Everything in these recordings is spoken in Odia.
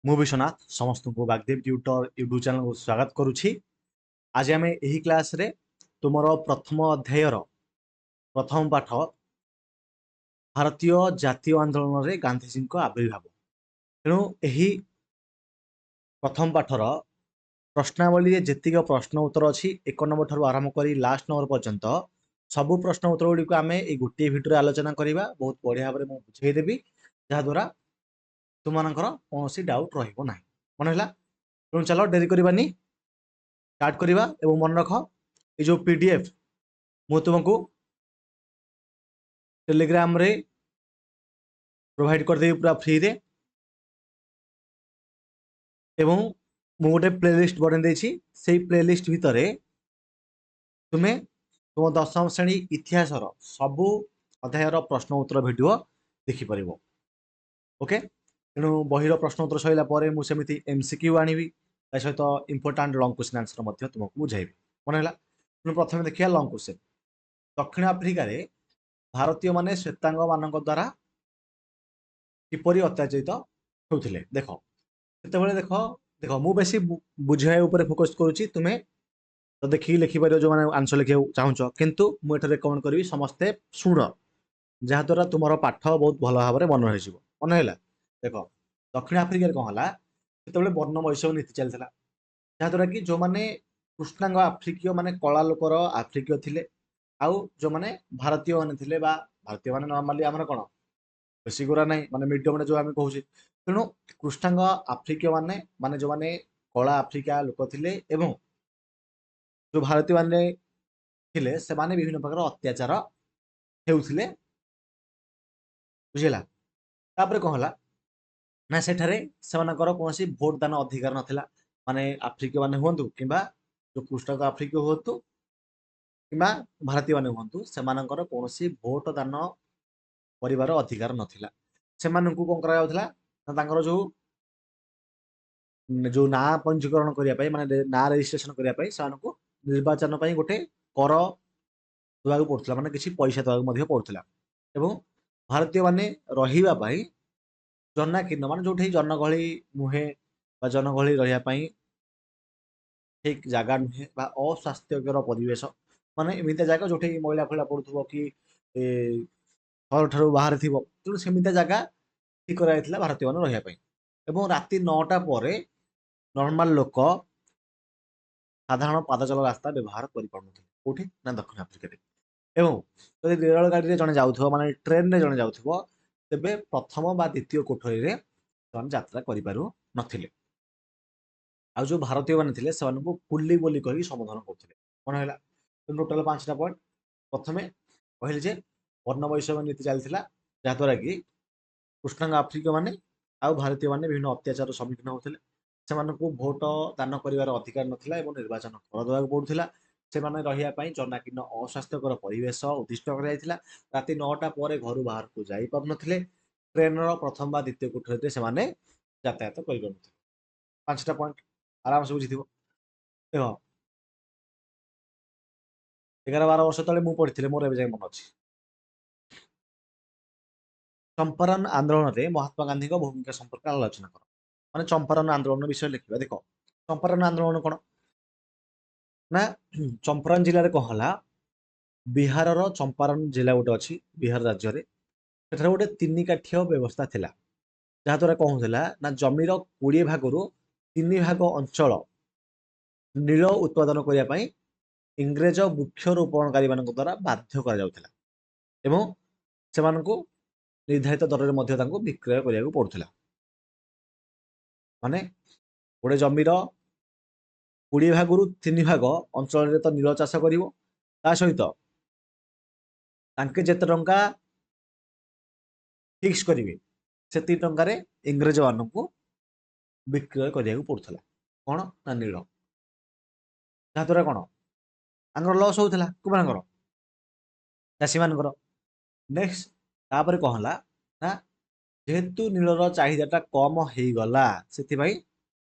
ମୁଁ ବିଶ୍ୱନାଥ ସମସ୍ତଙ୍କୁ ବାଗଦେବ ଟ୍ୟୁଟର ୟୁଟ୍ୟୁବ ଚ୍ୟାନେଲକୁ ସ୍ୱାଗତ କରୁଛି। ଆଜି ଆମେ ଏହି କ୍ଲାସରେ ତୁମର ପ୍ରଥମ ଅଧ୍ୟାୟର ପ୍ରଥମ ପାଠ ଭାରତୀୟ ଜାତୀୟ ଆନ୍ଦୋଳନରେ ଗାନ୍ଧିଜୀଙ୍କ ଆବିର୍ଭାବ। ତେଣୁ ଏହି ପ୍ରଥମ ପାଠର ପ୍ରଶ୍ନାବଳୀରେ ଯେତିକି ପ୍ରଶ୍ନ ଉତ୍ତର ଅଛି 1 ନମ୍ବର ଠାରୁ ଆରମ୍ଭ କରି ଲାଷ୍ଟ ନମ୍ବର ପର୍ଯ୍ୟନ୍ତ ସବୁ ପ୍ରଶ୍ନ ଉତ୍ତର ଗୁଡ଼ିକୁ ଆମେ এই ଗୋଟିଏ ଭିଡ଼ିଓରେ ଆଲୋଚନା କରିବା। ବହୁତ ବଢ଼ିଆ ଭାବରେ ମୁଁ ବୁଝେଇଦେବି, ଯାହାଦ୍ୱାରା ତୁମମାନଙ୍କର କୌଣସି ଡାଉଟ୍ ରହିବ ନାହିଁ। ମନେ ହେଲା? ତେଣୁ ଚାଲ ଡେରି କରିବାନି, ଷ୍ଟାର୍ଟ କରିବା। ଏବଂ ମନେ ରଖ, ଏ ଯେଉଁ PDF ମୁଁ ତୁମକୁ ଟେଲିଗ୍ରାମରେ ପ୍ରୋଭାଇଡ଼ କରିଦେବି ପୁରା ଫ୍ରିରେ। ଏବଂ ମୁଁ ଗୋଟେ ପ୍ଲେଲିଷ୍ଟ ବନେଇ ଦେଇଛି, ସେଇ ପ୍ଲେଲିଷ୍ଟ ଭିତରେ ତୁମେ ତୁମ ଦଶମ ଶ୍ରେଣୀ ଇତିହାସର ସବୁ ଅଧ୍ୟାୟର ପ୍ରଶ୍ନ ଉତ୍ତର ଭିଡ଼ିଓ ଦେଖିପାରିବ। ଓକେ, ତେଣୁ ବହିର ପ୍ରଶ୍ନ ଉତ୍ତର ସରିଲା ପରେ ମୁଁ ସେମିତି MCQ ଆଣିବି, ତା ସହିତ ଇମ୍ପୋର୍ଟାଣ୍ଟ ଲଙ୍ଗ କ୍ୱେଶ୍ଚନ୍ ଆନ୍ସର ମଧ୍ୟ ତୁମକୁ ବୁଝାଇବି। ମନେ ହେଲା? ତେଣୁ ପ୍ରଥମେ ଦେଖିବା ଲଙ୍ଗ କ୍ୱେଶ୍ଚନ୍। ଦକ୍ଷିଣ ଆଫ୍ରିକାରେ ଭାରତୀୟମାନେ ଶ୍ଵେତାଙ୍ଗମାନଙ୍କ ଦ୍ୱାରା କିପରି ଅତ୍ୟାଚାରିତ ହେଉଥିଲେ? ଦେଖ, ସେତେବେଳେ ଦେଖ ଦେଖ ମୁଁ ବେଶୀ ବୁଝାଇବା ଉପରେ ଫୋକସ୍ କରୁଛି, ତୁମେ ତ ଦେଖିକି ଲେଖିପାରିବ ଯେଉଁମାନେ ଆନ୍ସର ଲେଖିବାକୁ ଚାହୁଁଛ, କିନ୍ତୁ ମୁଁ ଏଠାରେ ରେକମେଣ୍ଡ କରିବି ସମସ୍ତେ ଶୁଣ, ଯାହାଦ୍ୱାରା ତୁମର ପାଠ ବହୁତ ଭଲ ଭାବରେ ମନେ ରହିଯିବ। ମନେ ହେଲା? ଦେଖ, ଦକ୍ଷିଣ ଆଫ୍ରିକାରେ କ'ଣ ହେଲା, ସେତେବେଳେ ବର୍ଣ୍ଣ ବୈଷମ୍ୟ ନୀତି ଚାଲିଥିଲା, ଯାହାଦ୍ୱାରା କି ଯେଉଁମାନେ କୃଷ୍ଣାଙ୍ଗ ଆଫ୍ରିକୀୟ ମାନେ କଳା ଲୋକର ଆଫ୍ରିକୀୟ ଥିଲେ, ଆଉ ଯେଉଁମାନେ ଭାରତୀୟ ମାନେ ଥିଲେ, ବା ଭାରତୀୟ ମାନେ ନର୍ମାଲି ଆମର କ'ଣ ବେଶୀ ଗୋରା ନାହିଁ, ମାନେ ମିଡ଼ିୟମରେ ଯେଉଁ ଆମେ କହୁଛେ। ତେଣୁ କୃଷ୍ଣାଙ୍ଗ ଆଫ୍ରିକୀୟ ମାନେ ଯେଉଁମାନେ କଳା ଆଫ୍ରିକା ଲୋକ ଥିଲେ ଏବଂ ଯେଉଁ ଭାରତୀୟ ମାନେ ଥିଲେ, ସେମାନେ ବିଭିନ୍ନ ପ୍ରକାର ଅତ୍ୟାଚାର ହେଉଥିଲେ। ବୁଝିଲା? ତାପରେ କ'ଣ ହେଲା ନା, ସେଠାରେ ସେମାନଙ୍କର କୌଣସି ଭୋଟ ଦାନ ଅଧିକାର ନଥିଲା। ମାନେ ଆଫ୍ରିକୀୟ ମାନେ ହୁଅନ୍ତୁ କିମ୍ବା ଯେଉଁ କୃଷ୍ଣାଙ୍ଗ ଆଫ୍ରିକୀୟ ହୁଅନ୍ତୁ କିମ୍ବା ଭାରତୀୟ ମାନେ ହୁଅନ୍ତୁ, ସେମାନଙ୍କର କୌଣସି ଭୋଟ ଦାନ କରିବାର ଅଧିକାର ନଥିଲା। ସେମାନଙ୍କୁ କ'ଣ କରାଯାଉଥିଲା ନା, ତାଙ୍କର ଯେଉଁ ନାଁ ପଞ୍ଜୀକରଣ କରିବା ପାଇଁ, ମାନେ ନାଁ ରେଜିଷ୍ଟ୍ରେସନ କରିବା ପାଇଁ, ସେମାନଙ୍କୁ ନିର୍ବାଚନ ପାଇଁ ଗୋଟେ କର ଦେବାକୁ ପଡୁଥିଲା, ମାନେ କିଛି ପଇସା ଦେବାକୁ ମଧ୍ୟ ପଡୁଥିଲା। ଏବଂ ଭାରତୀୟ ମାନେ ରହିବା ପାଇଁ ଜନାକୀର୍ଣ୍ଣ, ମାନେ ଯୋଉଠି ଜନଗହଳି ନୁହେଁ ବା ଜନଗହଳି ରହିବା ପାଇଁ ଠିକ ଜାଗା ନୁହେଁ, ବା ଅସ୍ୱାସ୍ଥ୍ୟକର ପରିବେଶ, ମାନେ ଏମିତିଆ ଜାଗା ଯୋଉଠି ମଇଳା ଫଇଳା ପଡୁଥିବ କି ଘର ଠାରୁ ବାହାରେ ଥିବ, ତେଣୁ ସେମିତିଆ ଜାଗା ଠିକ କରାଯାଇଥିଲା ଭାରତୀୟ ମାନେ ରହିବା ପାଇଁ। ଏବଂ ରାତି 9ଟା ପରେ ନର୍ମାଲ ଲୋକ ସାଧାରଣ ପାଦଚଲ ରାସ୍ତା ବ୍ୟବହାର କରିପାରୁନଥିଲେ। କୋଉଠି ନା, ଦକ୍ଷିଣ ଆଫ୍ରିକାରେ। ଏବଂ ଯଦି ରେଳ ଗାଡ଼ିରେ ଜଣେ ଯାଉଥିବ, ମାନେ ଟ୍ରେନରେ ଜଣେ ଯାଉଥିବ, ତେବେ ପ୍ରଥମ ବା ଦ୍ୱିତୀୟ କୋଠରୀରେ ସେମାନେ ଯାତ୍ରା କରିପାରୁ ନଥିଲେ। ଆଉ ଯେଉଁ ଭାରତୀୟ ମାନେ ଥିଲେ, ସେମାନଙ୍କୁ କୁଲି ବୋଲି କହି ସମ୍ବୋଧନ କରୁଥିଲେ। କ'ଣ ହେଲା? ଟୋଟାଲ 5ଟା ପଏଣ୍ଟ। ପ୍ରଥମେ କହିଲେ ଯେ ବର୍ଣ୍ଣ ବୈଷମ୍ୟ ନୀତି ଚାଲିଥିଲା, ଯାହାଦ୍ୱାରା କି କୃଷ୍ଣାଙ୍ଗ ଆଫ୍ରିକୀୟ ମାନେ ଆଉ ଭାରତୀୟ ମାନେ ବିଭିନ୍ନ ଅତ୍ୟାଚାରର ସମ୍ମୁଖୀନ ହେଉଥିଲେ। ସେମାନଙ୍କୁ ଭୋଟ ଦାନ କରିବାର ଅଧିକାର ନଥିଲା ଏବଂ ନିର୍ବାଚନ କର ଦେବାକୁ ପଡୁଥିଲା। ସେମାନେ ରହିବା ପାଇଁ ଜନାକୀର୍ଣ୍ଣ ଅସ୍ୱାସ୍ଥ୍ୟକର ପରିବେଶ ଉଦ୍ଦିଷ୍ଟ କରାଯାଇଥିଲା। ରାତି 9ଟା ପରେ ଘରୁ ବାହାରକୁ ଯାଇପାରୁନଥିଲେ। ଟ୍ରେନର ପ୍ରଥମ ବା ଦ୍ୱିତୀୟ କୋଠରୀରେ ସେମାନେ ଯାତାୟାତ କରିପାରୁନଥିଲେ। 5ଟା ପଏଣ୍ଟ ଆରାମସେ ବୁଝିଥିବ। ଦେଖ, 11-12 ବର୍ଷ ତଳେ ମୁଁ ପଢିଥିଲି, ମୋର ଏବେ ଯାଏ ମନେ ଅଛି। ଚମ୍ପାରନ ଆନ୍ଦୋଳନରେ ମହାତ୍ମା ଗାନ୍ଧୀଙ୍କ ଭୂମିକା ସମ୍ପର୍କରେ ଆଲୋଚନା କର। ମାନେ ଚମ୍ପାରନ ଆନ୍ଦୋଳନ ବିଷୟରେ ଲେଖିବା। ଦେଖ, ଚମ୍ପାରନ ଆନ୍ଦୋଳନ କ'ଣ ନା, ଚମ୍ପାରନ ଜିଲ୍ଲାରେ କ'ଣ ହେଲା, ବିହାରର ଚମ୍ପାରନ ଜିଲ୍ଲା ଗୋଟେ ଅଛି ବିହାର ରାଜ୍ୟରେ, ସେଠାରେ ଗୋଟେ 3 କାଠିୟ ବ୍ୟବସ୍ଥା ଥିଲା। ଯାହାଦ୍ୱାରା କ'ଣ ହଉଥିଲା ନା, ଜମିର 20 ଭାଗରୁ 3 ଭାଗ ଅଞ୍ଚଳ ନୀଳ ଉତ୍ପାଦନ କରିବା ପାଇଁ ଇଂରେଜ ବୃକ୍ଷରୋପଣକାରୀ ମାନଙ୍କ ଦ୍ୱାରା ବାଧ୍ୟ କରାଯାଉଥିଲା ଏବଂ ସେମାନଙ୍କୁ ନିର୍ଦ୍ଧାରିତ ଦରରେ ମଧ୍ୟ ତାଙ୍କୁ ବିକ୍ରୟ କରିବାକୁ ପଡୁଥିଲା। ମାନେ ଗୋଟେ ଜମିର 20 ଭାଗରୁ 3 ଭାଗ ଅଞ୍ଚଳରେ ତ ନୀଳ ଚାଷ କରିବ, ତା ସହିତ ତାଙ୍କେ ଯେତେ ଟଙ୍କା ଫିକ୍ସ କରିବେ, ସେତିକି ଟଙ୍କାରେ ଇଂରେଜ ମାନଙ୍କୁ ବିକ୍ରୟ କରିବାକୁ ପଡୁଥିଲା। କ'ଣ ନା, ନୀଳ। ଯାହାଦ୍ୱାରା କ'ଣ ତାଙ୍କର ଲସ୍ ହଉଥିଲା, କୋଉମାନଙ୍କର? ଚାଷୀମାନଙ୍କର। ନେକ୍ସଟ, ତାପରେ କ'ଣ ହେଲା ନା, ଯେହେତୁ ନୀଳର ଚାହିଦାଟା କମ ହେଇଗଲା, ସେଥିପାଇଁ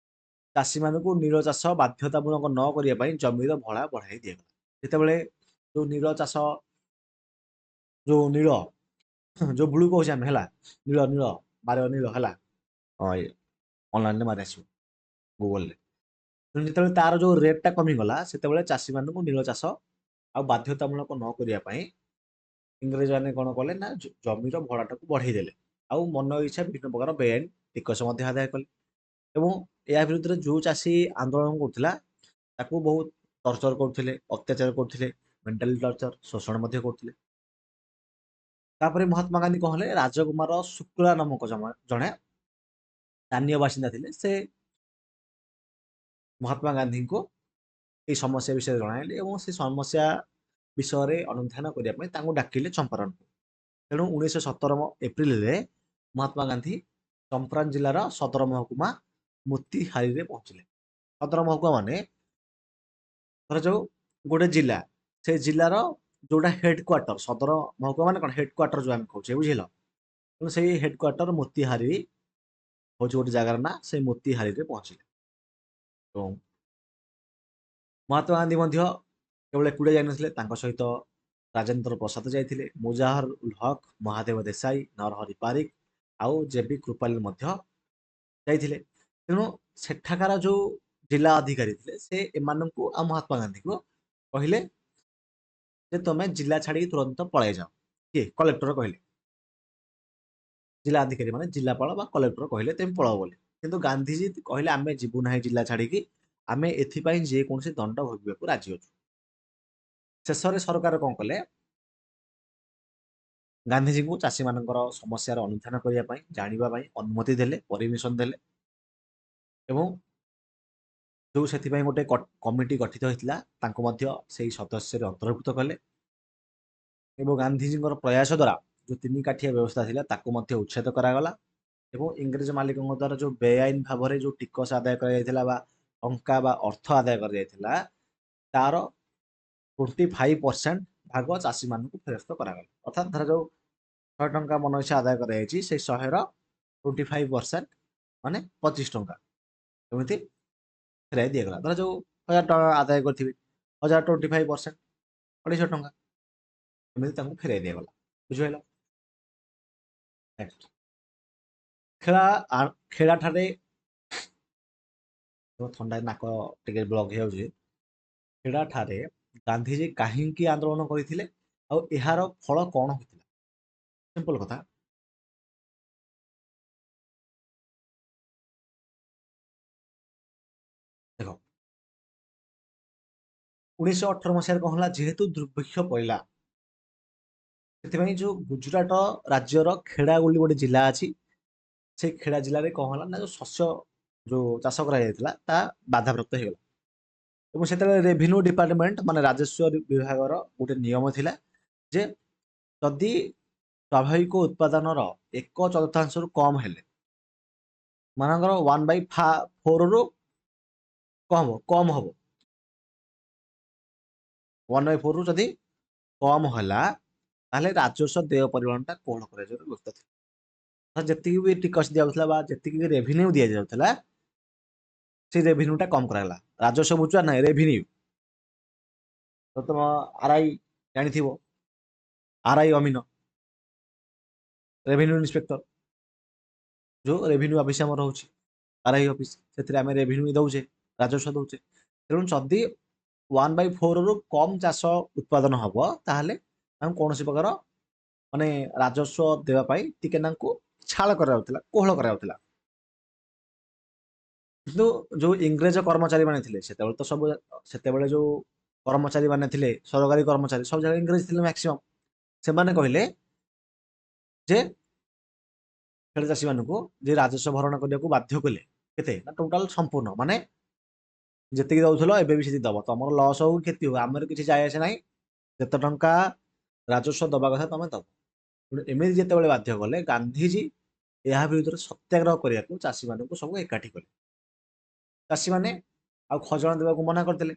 ଚାଷୀମାନଙ୍କୁ ନୀଳ ଚାଷ ବାଧ୍ୟତାମୂଳକ ନ କରିବା ପାଇଁ ଜମିର ଭଡ଼ା ବଢ଼ାଇ ଦିଆଗଲା। ଯେତେବେଳେ ଯେଉଁ ନୀଳ ଚାଷ, ଯେଉଁ ନୀଳ ଯେଉଁ ବ୍ଲୁ କହୁଛେ ଆମେ, ହେଲା, ନୀଳ ନୀଳ ନୀଳ ହେଲା, ହଁ, ଅନଲାଇନରେ ମାରି ଆସିବ ଗୁଗଲରେ। ତେଣୁ ଯେତେବେଳେ ତାର ଯୋଉ ରେଟଟା କମିଗଲା ସେତେବେଳେ ଚାଷୀମାନଙ୍କୁ ନୀଳ ଚାଷ ଆଉ ବାଧ୍ୟତାମୂଳକ ନ କରିବା ପାଇଁ ଇଂରେଜମାନେ କଣ କଲେ ନା ଜମିର ଭଡ଼ାଟାକୁ ବଢେଇ ଦେଲେ ଆଉ ମନ ଇଚ୍ଛା ବିଭିନ୍ନ ପ୍ରକାର ବେଆଇନ ଟିକସ ମଧ୍ୟ ଆଦାୟ କଲେ। ଏବଂ ଏହା ବିରୁଦ୍ଧରେ ଯୋଉ ଚାଷୀ ଆନ୍ଦୋଳନ କରୁଥିଲା ତାକୁ ବହୁତ ଟର୍ଚର କରୁଥିଲେ, ଅତ୍ୟାଚାର କରୁଥିଲେ, ମେଣ୍ଟାଲି ଟର୍ଚର, ଶୋଷଣ ମଧ୍ୟ କରୁଥିଲେ। ତାପରେ ମହାତ୍ମା ଗାନ୍ଧୀ କଣ ହେଲେ, ରାଜକୁମାର ଶୁକ୍ଲା ନାମକ ଜଣେ ସ୍ଥାନୀୟ ବାସିନ୍ଦା ଥିଲେ, ସେ ମହାତ୍ମା ଗାନ୍ଧୀଙ୍କୁ এই ସମସ୍ୟା ବିଷୟରେ ଜଣାଇଲେ ଏବଂ ସେ ସମସ୍ୟା ବିଷୟରେ ଅନୁଧ୍ୟାନ କରିବା ପାଇଁ ତାଙ୍କୁ ଡାକିଲେ ଚମ୍ପାରଣକୁ। ତେଣୁ 1917 ଏପ୍ରିଲରେ ମହାତ୍ମା ଗାନ୍ଧୀ ଚମ୍ପାରଣ ଜିଲ୍ଲାର ସଦର ମହକୁମା ମୋତିହାରିରେ ପହଞ୍ଚିଲେ। ସଦର ମହକୁମା ମାନେ ଧରାଯାଉ ଗୋଟେ ଜିଲ୍ଲା, ସେ ଜିଲ୍ଲାର ଯୋଉଟା ହେଡ କ୍ୱାର୍ଟର, ସଦର ମହକୁମା ମାନେ କଣ ହେଡ କ୍ୱାର୍ଟର ଯୋଉ ଆମେ କହୁଛେ, ବୁଝିଲ। ତେଣୁ ସେଇ ହେଡ କ୍ୱାର୍ଟର ମୋତିହାରି ହଉଛି ଗୋଟେ ଜାଗାର ନା, ସେଇ ମୋତିହାରିରେ ପହଞ୍ଚିଲେ। ଏବଂ ମହାତ୍ମା ଗାନ୍ଧୀ ମଧ୍ୟ କେବଳ ଏକୁଟିଆ ଯାଇନଥିଲେ, ତାଙ୍କ ସହିତ ରାଜେନ୍ଦ୍ର ପ୍ରସାଦ ଯାଇଥିଲେ, ମୁଜାହର ଉଲ ହକ, ମହାଦେବ ଦେଶାଇ, ନରହରି ପାରିକ ଆଉ ଜେବି କୃପାଲି ମଧ୍ୟ ଯାଇଥିଲେ। ତେଣୁ ସେଠାକାର ଯୋଉ ଜିଲ୍ଲା ଅଧିକାରୀ ଥିଲେ ସେ ଏମାନଙ୍କୁ ଆଉ ମହାତ୍ମା ଗାନ୍ଧୀଙ୍କୁ କହିଲେ ଯେ ତମେ ଜିଲ୍ଲା ଛାଡିକି ତୁରନ୍ତ ପଳାଇ ଯାଅ। କିଏ? କଲେକ୍ଟର କହିଲେ। ଜିଲ୍ଲା ଅଧିକାରୀ ମାନେ ଜିଲ୍ଲାପାଳ ବା କଲେକ୍ଟର କହିଲେ ତେମେ ପଳାଅ ବୋଲି। କିନ୍ତୁ ଗାନ୍ଧୀଜୀ କହିଲେ ଆମେ ଯିବୁ ନାହିଁ ଜିଲ୍ଲା ଛାଡିକି, ଆମେ ଏଥିପାଇଁ ଯେକୌଣସି ଦଣ୍ଡ ଭୋଗିବାକୁ ରାଜି ଅଛୁ। ଶେଷରେ ସରକାର କଣ କଲେ, ଗାନ୍ଧୀଜୀଙ୍କୁ ଚାଷୀମାନଙ୍କର ସମସ୍ୟାର ଅନୁଧ୍ୟାନ କରିବା ପାଇଁ, ଜାଣିବା ପାଇଁ ଅନୁମତି ଦେଲେ, ପରମିଶନ ଦେଲେ ଏବଂ ଯୋଉ ସେଥିପାଇଁ ଗୋଟେ କମିଟି ଗଠିତ ହେଇଥିଲା ତାଙ୍କୁ ମଧ୍ୟ ସେଇ ସଦସ୍ୟରେ ଅନ୍ତର୍ଭୁକ୍ତ କଲେ। ଏବଂ ଗାନ୍ଧୀଜୀଙ୍କର ପ୍ରୟାସ ଦ୍ୱାରା ଯୋଉ ତିନି କାଠିଆ ବ୍ୟବସ୍ଥା ଥିଲା ତାକୁ ମଧ୍ୟ ଉଚ୍ଛେଦ କରାଗଲା ଏବଂ ଇଂରେଜ ମାଲିକଙ୍କ ଦ୍ୱାରା ଯୋଉ ବେଆଇନ ଭାବରେ ଯୋଉ ଟିକସ ଆଦାୟ କରାଯାଇଥିଲା ବା ଟଙ୍କା ବା ଅର୍ଥ ଆଦାୟ କରାଯାଇଥିଲା ତାର 25% ଭାଗ ଚାଷୀମାନଙ୍କୁ ଫେରସ୍ତ କରାଗଲା। ଅର୍ଥାତ୍ ଧରାଯାଉ 100 ଟଙ୍କା ମନ ଇଚ୍ଛା ଆଦାୟ କରାଯାଇଛି, ସେଇ 100ର 25% ମାନେ 25 ଟଙ୍କା ଏମିତି ଫେରାଇ ଦିଆଗଲା। ଧରାଯାଉ 1000 ଟଙ୍କା ଆଦାୟ କରିଥିବେ, 1000 25% 250 ଟଙ୍କା ଏମିତି ତାଙ୍କୁ ଫେରାଇ ଦିଆଗଲା। ବୁଝିପାରିଲ? ନେକ୍ସଟ ଖେଳାଠାରେ ଥଣ୍ଡା ନାକ ଟିକେ ବ୍ଲକ ହେଇଯାଉଛି। ଖେଳାଠାରେ ଗାନ୍ଧୀଜୀ କାହିଁକି ଆନ୍ଦୋଳନ କରିଥିଲେ ଆଉ ଏହାର ଫଳ କଣ ହୋଇଥିଲା? ସିମ୍ପଲ କଥା। ଦେଖ 1918 ମସିହାରେ କଣ ହେଲା, ଯେହେତୁ ଦୁର୍ଭିକ୍ଷ ପଇଲା ସେଥିପାଇଁ ଯୋଉ ଗୁଜୁରାଟ ରାଜ୍ୟର ଖେଡା ବୋଲି ଗୋଟେ ଜିଲ୍ଲା ଅଛି, ସେଇ ଖେଡା ଜିଲ୍ଲାରେ କଣ ହେଲା ନା ଯୋଉ ଶସ୍ୟ ଯୋଉ ଚାଷ କରାଯାଇଥିଲା ତାହା ବାଧାପ୍ରାପ୍ତ ହେଇଗଲା। ଏବଂ ସେତେବେଳେ ରେଭିନ୍ୟୁ ଡିପାର୍ଟମେଣ୍ଟ ମାନେ ରାଜସ୍ୱ ବିଭାଗର ଗୋଟେ ନିୟମ ଥିଲା ଯେ ଯଦି ସ୍ୱାଭାବିକ ଉତ୍ପାଦନର 1/4ରୁ କମ ହେଲେ, ମାନଙ୍କର 1/4ରୁ କମ ହବ 1/4ରୁ ଯଦି କମ ହେଲା ତାହେଲେ ରାଜସ୍ୱ ଦେୟ ପରିମାଣଟା କୋହଳ କରାଯିବାର ବ୍ୟବସ୍ଥା ଥିଲା। ଯେତିକି ବି ଟିକସ ଦିଆଯାଉଥିଲା ବା ଯେତିକି ବି ରେଭିନ୍ୟୁ ଦିଆଯାଉଥିଲା ସେ ରେଭିନ୍ୟୁଟା କମ କରାଗଲା। ରାଜସ୍ୱ ବୁଝୁଛ ନାହିଁ, ରେଭିନ୍ୟୁ ତ ତମ ଆରଆଇ ଜାଣିଥିବ, ଆରଆଇ ଅମିନ ରେଭିନ୍ୟୁ ଇନ୍ସପେକ୍ଟର, ଯୋଉ ରେଭିନ୍ୟୁ ଅଫିସ ଆମର ରହୁଛି ଆରଆଇ ଅଫିସ, ସେଥିରେ ଆମେ ରେଭିନ୍ୟୁ ଦଉଛେ, ରାଜସ୍ୱ ଦଉଛେ। ତେଣୁ ଯଦି 1/4ରୁ କମ ଚାଷ ଉତ୍ପାଦନ ହବ ତାହେଲେ ଆମେ କୌଣସି ପ୍ରକାର ମାନେ ରାଜସ୍ୱ ଦେବା ପାଇଁ ଟିକେ ତାଙ୍କୁ ଛାଳ କରାଯାଉଥିଲା, କୋହଳ କରାଯାଉଥିଲା। କିନ୍ତୁ ଯୋଉ ଇଂରେଜ କର୍ମଚାରୀ ମାନେ ଥିଲେ ସେତେବେଳେ ତ ସବୁ, ସେତେବେଳେ ଯୋଉ କର୍ମଚାରୀ ମାନେ ଥିଲେ ସରକାରୀ କର୍ମଚାରୀ ସବୁ ଜାଗାରେ ଇଂରେଜ ଥିଲେ ମ୍ୟାକ୍ସିମମ୍, ସେମାନେ କହିଲେ ଯେ ଛେଳି ଚାଷୀ ମାନଙ୍କୁ ଯେ ରାଜସ୍ୱ ଭରଣ କରିବାକୁ ବାଧ୍ୟ କଲେ। କେତେ ନା ଟୋଟାଲ ସମ୍ପୂର୍ଣ୍ଣ ମାନେ ଯେତିକି ଦଉଥିଲ ଏବେ ବି ସେତିକି ଦବ, ତମର ଲସ୍ ହଉ କ୍ଷତି ହଉ ଆମର କିଛି ଯାଏ ଆସେ ନାହିଁ, ଯେତେ ଟଙ୍କା ରାଜସ୍ୱ ଦବା କଥା ତମେ ଦବ। ଏମିତି ଯେତେବେଳେ ବାଧ୍ୟ କଲେ ଗାନ୍ଧୀଜୀ ଏହା ବିରୁଦ୍ଧରେ ସତ୍ୟାଗ୍ରହ କରିବାକୁ ଚାଷୀମାନଙ୍କୁ ସବୁ ଏକାଠି କଲେ। ଚାଷୀମାନେ ଆଉ ଖଜଣା ଦେବାକୁ ମନା କରିଦେଲେ